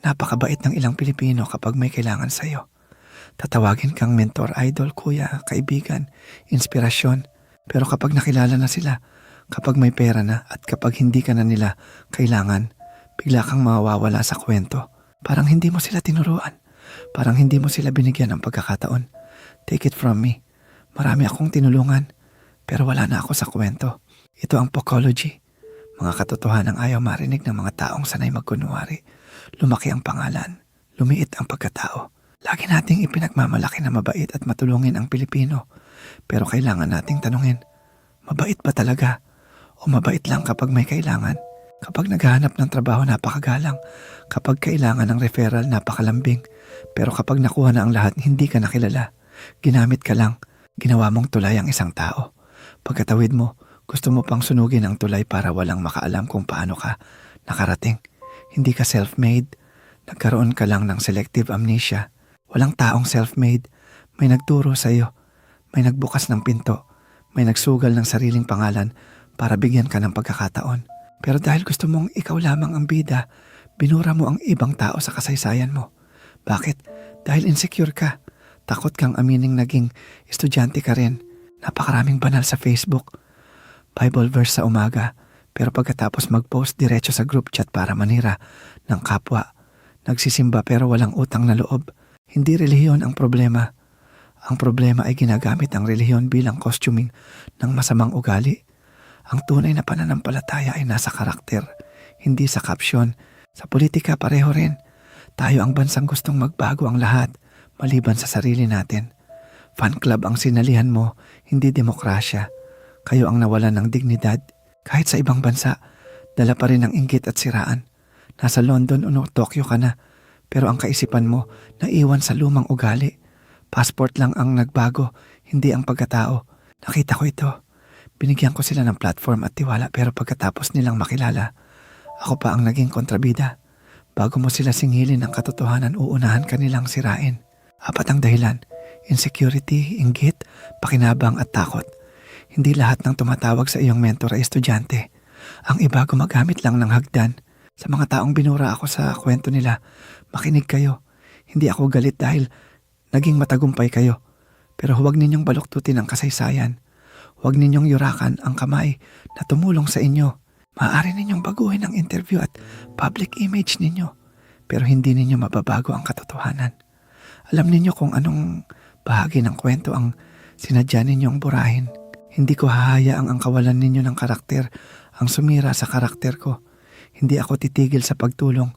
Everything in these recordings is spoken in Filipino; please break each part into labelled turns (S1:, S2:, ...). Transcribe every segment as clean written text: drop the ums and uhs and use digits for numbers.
S1: Napakabait ng ilang Pilipino kapag may kailangan sa'yo. Tatawagin kang mentor, idol, kuya, kaibigan, inspirasyon. Pero kapag nakilala na sila, kapag may pera na at kapag hindi ka na nila kailangan, bigla kang mawawala sa kwento. Parang hindi mo sila tinuruan. Parang hindi mo sila binigyan ng pagkakataon. Take it from me. Marami akong tinulungan, pero wala na ako sa kwento. Ito ang Pocology. Mga katotohanang ayaw marinig ng mga taong sanay magkunwari. Lumaki ang pangalan. Lumiit ang pagkatao. Lagi nating ipinagmamalaki na mabait at matulungin ang Pilipino. Pero kailangan nating tanungin, mabait ba talaga? O mabait lang kapag may kailangan? Kapag naghahanap ng trabaho, napakagalang. Kapag kailangan ng referral, napakalambing. Pero kapag nakuha na ang lahat, hindi ka nakilala. Ginamit ka lang. Ginawa mong tulay ang isang tao. Pagkatawid mo, gusto mo pang sunugin ang tulay para walang makaalam kung paano ka nakarating. Hindi ka self-made. Nagkaroon ka lang ng selective amnesia. Walang taong self-made. May nagturo sa iyo. May nagbukas ng pinto. May nagsugal ng sariling pangalan para bigyan ka ng pagkakataon. Pero dahil gusto mong ikaw lamang ang bida, binura mo ang ibang tao sa kasaysayan mo. Bakit? Dahil insecure ka. Takot kang amining naging estudyante ka rin. Napakaraming banal sa Facebook. Bible verse sa umaga. Pero pagkatapos mag-post diretso sa group chat para manira ng kapwa. Nagsisimba pero walang utang na loob. Hindi relihiyon ang problema. Ang problema ay ginagamit ang relihiyon bilang costuming ng masamang ugali. Ang tunay na pananampalataya ay nasa karakter, hindi sa caption. Sa politika pareho rin. Tayo ang bansang gustong magbago ang lahat, maliban sa sarili natin. Fan club ang sinalihan mo, hindi demokrasya. Kayo ang nawalan ng dignidad. Kahit sa ibang bansa, dala pa rin ang inggit at siraan. Nasa London o Tokyo ka na, pero ang kaisipan mo naiwan sa lumang ugali. Passport lang ang nagbago, hindi ang pagkatao. Nakita ko ito. Binigyan ko sila ng platform at tiwala, pero pagkatapos nilang makilala, ako pa ang naging kontrabida. Bago mo sila singilin ang katotohanan, uunahan ka nilang sirain. Apat ang dahilan: insecurity, inggit, pakinabang at takot. Hindi lahat ng tumatawag sa iyong mentor ay estudyante. Ang iba gumagamit lang ng hagdan. Sa mga taong binura ako sa kwento nila, makinig kayo. Hindi ako galit dahil naging matagumpay kayo. Pero huwag ninyong baluktutin ang kasaysayan. Huwag ninyong yurakan ang kamay na tumulong sa inyo. Maaari ninyong baguhin ang interview at public image ninyo. Pero hindi ninyo mababago ang katotohanan. Alam ninyo kung anong bahagi ng kwento ang sinadya ninyong burahin. Hindi ko hahayaang ang kawalan ninyo ng karakter ang sumira sa karakter ko. Hindi ako titigil sa pagtulong,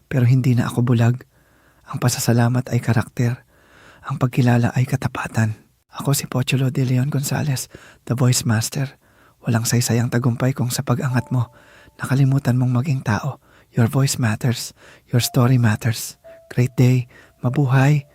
S1: pero hindi na ako bulag. Ang pasasalamat ay karakter. Ang pagkilala ay katapatan. Ako si Pochulo de Leon Gonzalez, the voice master. Walang saysayang tagumpay kung sa pag-angat mo, nakalimutan mong maging tao. Your voice matters. Your story matters. Great day. Mabuhay.